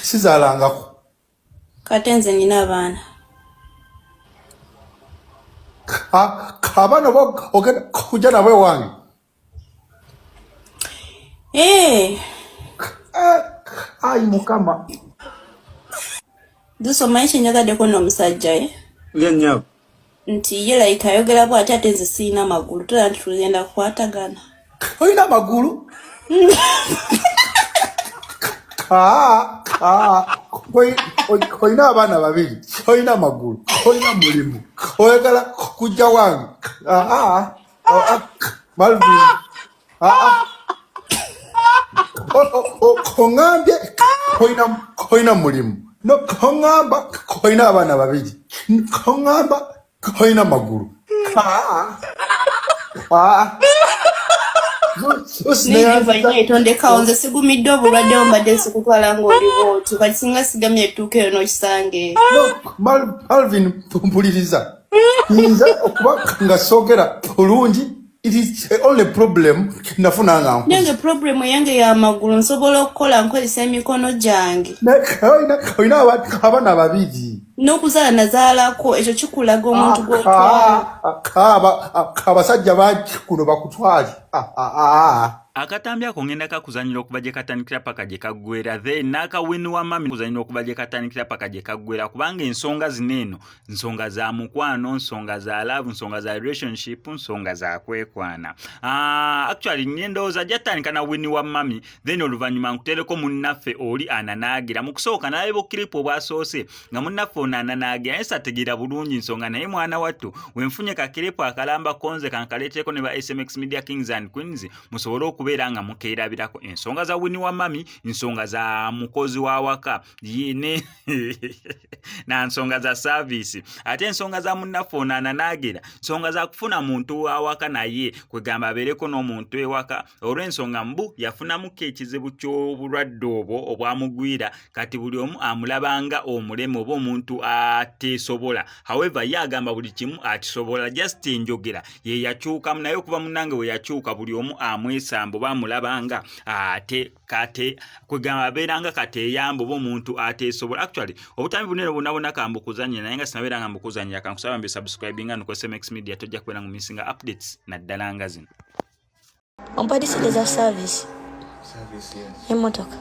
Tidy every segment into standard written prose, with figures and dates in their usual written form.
sizalangako. Kati nze nina abaana. Abaana ogenda kujja nabo ewange. Ai Mukama. Dusoma ekyenjagaddeko n'omusajja Nnyo. nti ye like ayogera bw'ati ate nze sirina magulu tula nti tugenda kukwatagana. Olina amagulu? Olina abaana babiri, olina amagulu, olina mulimu, oyagala kujja wange. Malvin. Kongambye olina mulimu. No kongamba olina abaana babiri. Kongamba olina amagulu. Tondekawo nze sigumidde obulwadde ombadde sikutwala ng'oliwo kati singa sigamye ettuuka eyo n'okisange. Malvin mpuliriza. Nza okuba nga soogera bulungi. It is the only problem nafuna nga nkuzi. Nange problem yange ya magulu nsobola okukola nkozesa emikono gyange. Olina abaana babiri. N'okuzaala nazaalako ekyo kikulaga omuntu gw'otwala. Abasajja bangi kuno bakutwali. Akatambi ako ngenda kakuzanyira okuba gye katandikira paka gye kaggwera then n'akawini wa mami kuzanyira okuba gye katandikira paka gye kaggwera kubanga ensonga zineeno nsonga za mukwano nsonga za love nsonga za relationship nsonga za kwekwana. Actually nyendooza jatandika na wini wa mami then oluvannyuma nkutereko munnaffe oli ananaagira mu kusooka n'aleba clip obwasoose nga munnaffe ono ananaagira naye sategeera bulungi nsonga naye mwana wattu wenfunye kakiripo akalamba konze kankaleeteeko ne ba SMX Media Kings and Queens musobole okubeera nga mukeerabirako ensonga za wini wa mami ensonga za mukozi wa waka yine na nsonga za service ate ensonga za munnaffe ono ananaagira nsonga za kufuna muntu wa waka naye kwegamba abeereko n'omuntu ewaka olw'ensonga mbu yafunamuko ekizibu ky'obulwadde obwo obwamugwira kati buli omu amulabanga omulemu oba omuntu ateesobola however ye agamba buli kimu akisobola just enjogera ye yakyukamu naye okuva munnange we yakyuka buli omu amwesamba bamulabanga ate kate kwegamba abeeranga kateeyamba oba omuntu ateesobola. Actually obutambi bunene bwonna kambukuzannya naye nga sinabeera nga mbukuzannya kankusaba mbe subscribinga no SMX Media tojja kubeera mu missing updates naddala nga zino. Ompadisiza service. Service yes. Emotoka.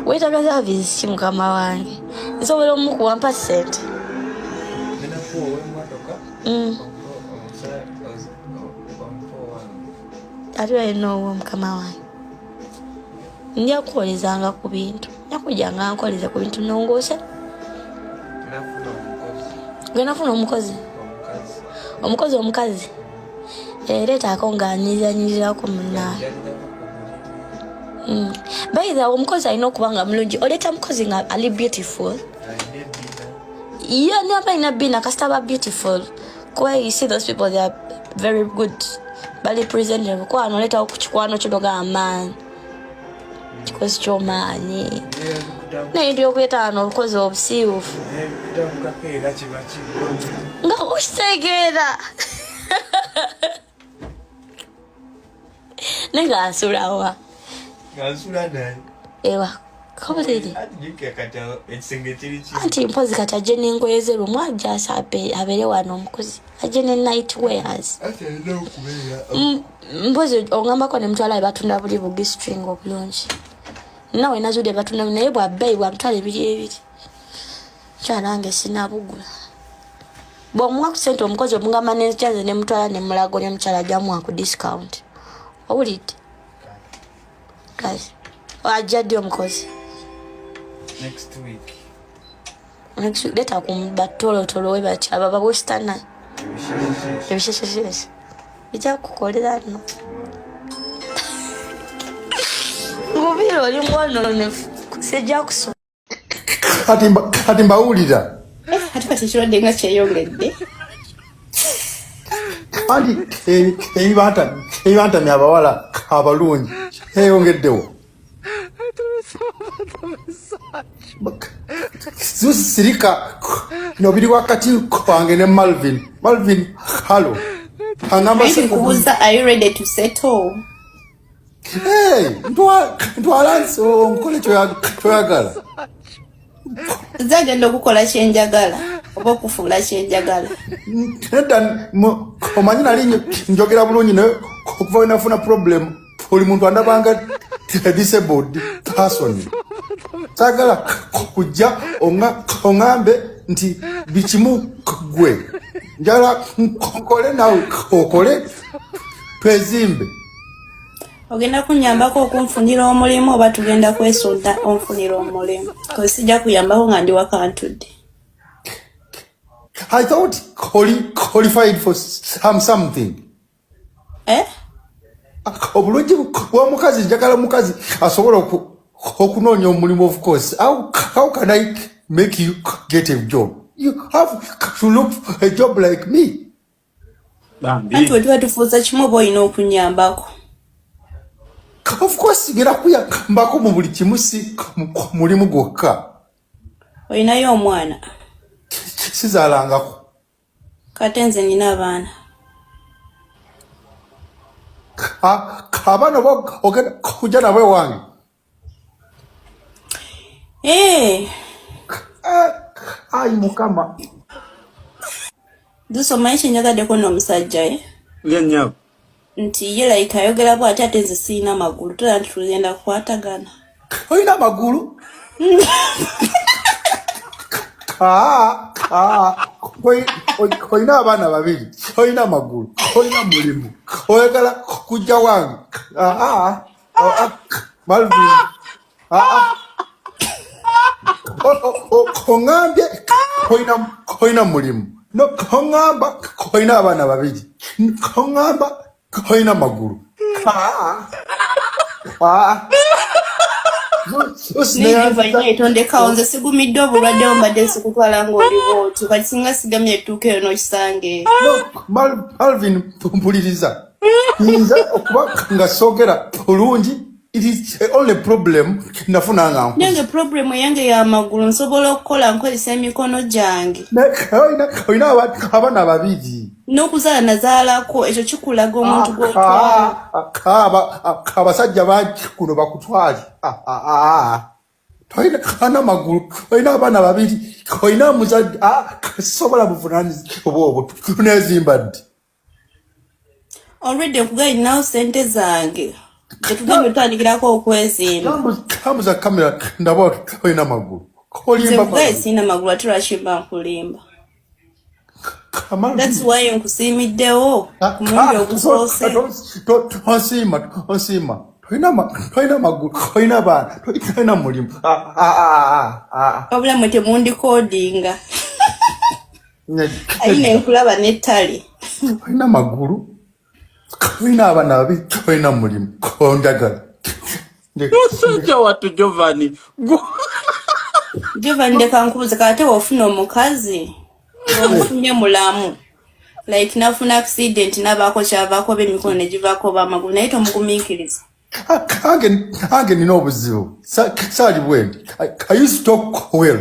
Wetaaga service kimukama wange. Nsobola omukuwa mpa ssente. Ate no mukama wange. Nja kukolezanga ku bintu. Nja kujjanga nkoleza ku bintu nongoose. Nafuna omukozi. Omukazi. Leeta akonganyirizako munnaye. By the way, omukozi alina okuba nga mulungi. Oleeta mukozi nga ali beautiful. Yeah, never in a bina kastaba beautiful. Kwa you see those people, they are very good. Bali presentable. Kwa anoleta okuchikwano kidoga amani. Chikozi chomani. Ne ndio kweta anokozi obusiufu. Nga usegera. Nenga asurawa. Gasula naye. Ewa. Kabuliri. Anti mpozi kataje n'engoye zeru mwaja asape abere wano omukozi. Aje ne night wears. Ate ndo kubeera. Mpozi ongambako ne mutwala batunda buli bugi string obulungi. Nawe nazude batunda naye bwa bay bwa mutwala ebiri. Kyanange sinabugula. Bw'omuwa ku sente omukozi omungamba n'ekyanze ne mutwala ne mulago ne mukyala jamuwa ku discount. Owulidde? Guys. Ajjadde omukozi. Next week. Leta kumbatolotolo we bakyaba babostana. Ebishesheshe. Bijja kukolera no. Ngubiro oli mwono ne sejja kuso. Kati mbawulira. Ati kati kirwadde nga kyeyongedde. Andi ebanta myabawala abalungi eyongeddewo. Sirika nobiri wakati kwange ne Malvin. Malvin, hello. Are you ready to settle? Hey, ntwala nso nkole kyoyagala. Zagenda okukola kyenjagala oba okufuula kyenjagala. Nedda omanyi nali njogera bulungi naye okuva wenafuna problem buli muntu andabanga disabled person. Sagala kujja ongambe nti bikimu gwe. Njala nkole nawe okole twezimbe. Ogenda kunyambako okunfunira omulimu oba tugenda kwesonta onfunira omulimu? Sijja kuyambako nga ndi wakantudde. I thought qualified for something. Obulungi bw'omukazi njagala mukazi asobola okunoonya omulimu, of course. How can I make you get a job? You have to look for a job like me. Anti wetuba tufuuza kimu oba olina okunyambako. Of course, ngera kuyambako mu buli kimu, si mulimu gwokka. Olinayo omwana? Sizaalangako. Kate nze nina abaana. Abaana ogenda kujja nabo ewange? Ayi Mukama. Duso omanyi kyenjagaddeko n'omusajja Nnyo. nti ye like ayogera bw'ati ate nze sirina magulu. Tula nti tugenda kukwatagana. Olina amagulu? Olina abaana babiri, olina amagulu, olina mulimu, oyagala kujja wange. Malvin. Ongambye olina mulimu. No, ongamba olina abaana babiri. Ongamba olina magulu. Tondekawo nze sigumidde obulwadde ombadde sikutwala ng'oliwo kati singa sigamye ettuuka eyo n'okisange. Malvin, mpuliriza. Nza okuba nga soogera bulungi, it is the only problem nafuna nga nkuzi. Nange problem yange y'amagulu nsobola okukola nkozesa emikono gyange. Olina abaana babiri. N'okuzaala nazaalako ekyo kikulaga omuntu gw'otwala. Abasajja bangi kuno bakutwali. Olina amagulu, olina abaana babiri, olina muzadde. Sobola buvunaanyizibwa obwo tunezimba ddi. Already nkugalinawo ssente zange. Tetugenda otandikirako okwezimba. Kambuza kamera ndaba olina amagulu. Nze nkugaye sirina magulu ate lwaki mba nkulimba. That's why nkusiimiddewo ku mulundi ogusoose. Tonsiima. Tolina magulu, tolina abaana, tolina mulimu. Wabula mwe temundikoodinga. Ayina enkulaba n'ettale. Tolina magulu, tolina abaana babiri, tolina mulimu. Ondagala. Musajja wattu Giovanni. Giovanni leka nkubuuze kate wofuna omukazi omufunye mulamu. Like nafuna accident nabaako kyavaako b'emikono ne givaako b'amagulu naye tomugumiikiriza. Ange nina obuzibu. Saali bwendi. I used to talk well.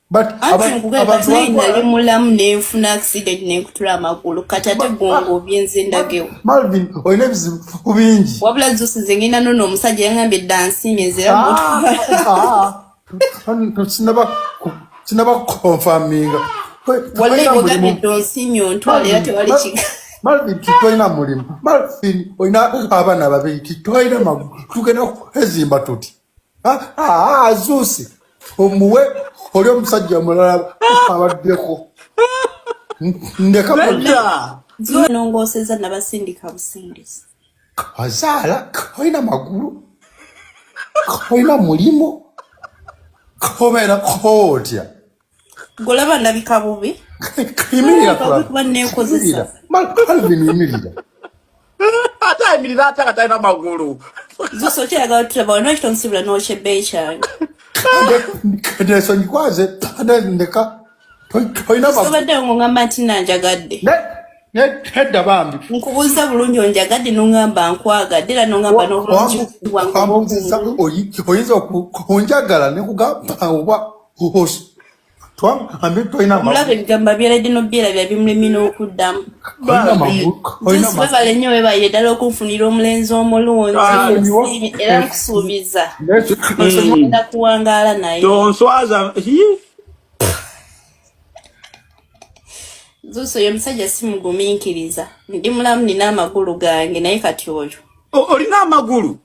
But abantu nali mulamu nenfuna accident nenkutula amagulu kati ate gongo byenze ndagewo. Malvin, olina ebizibu bingi. Wabula zusi nze ngina nono omusajja yangambye dansinga enzira sinaba confirminga. Wale bogabye donsimye ontwale era tewali kiga. Malvin, titolina mulimu. Malvin, olina abaana babiri, titolina magulu. Tugenda kwezimba tuti. Zusi, omuwe oli omusajja mulala abaddeko. Ndeka nongooseza nabasindika busindisi. Azaala, olina magulu, olina mulimu, obeera kootya. Golaba ndabika bubi. Yimirira kuba neekozesa. Malvin, yimirira. Ate ayimirira ate nga talina magulu. Zusi okyayagala tutaba olina kitonsibula n'okyebbeeyi kyange. Ndesonyikwaze ndeka tolina magulu. Sobadde ng'ongamba nti nanjagadde. Nedda bambi. Nkubuuza bulungi onjagadde n'ongamba nkwagadde era n'ongamba n'obulungi bwange. Oyinza okunjagala ne kugamba oba Twang ambi toina magulu. Mulabe bigamba byalede no byera bya bimlemino okuddamu. Oina magulu. Oina Juice baba nnyo we bayedala okunfunira omulenzi omulungi era nkusuubiza. Ngenda kuwangaala naye. Tonswaza. Zuso ye musajja simugumiikiriza. Ndi mulamu nina amagulu gange naye kati oyo. Olina amagulu?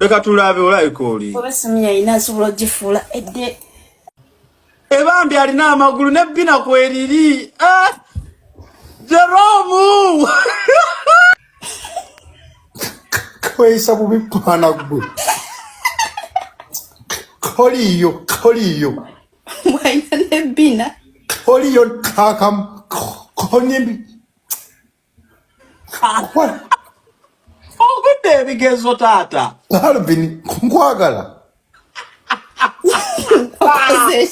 Leka tulabe olayika oli. Oba simu yalina asobola ogifuula edde. Ebambi alina amagulu ne Bina kweriri. Jeromu! Kwesa bubi pana gwe. Koliyo. Mwaina ne Bina. Koliyo kakam konyebi. Ogudde ebigezo taata. Alvin nkwagala. Nkwagala.